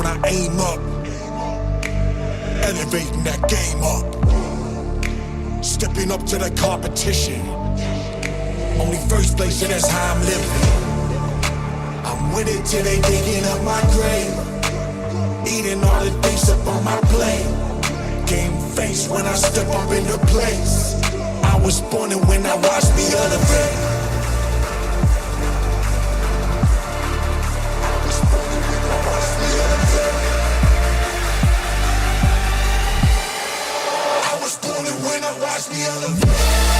when I aim up, elevating that game up, stepping up to the competition. Only first place, and that's how I'm living. I'm with it till they digging up my grave, eating all the things up on my plate. Game face when I step up in the place. I was born and when I watch me elevate. I was born and when I watch me elevate.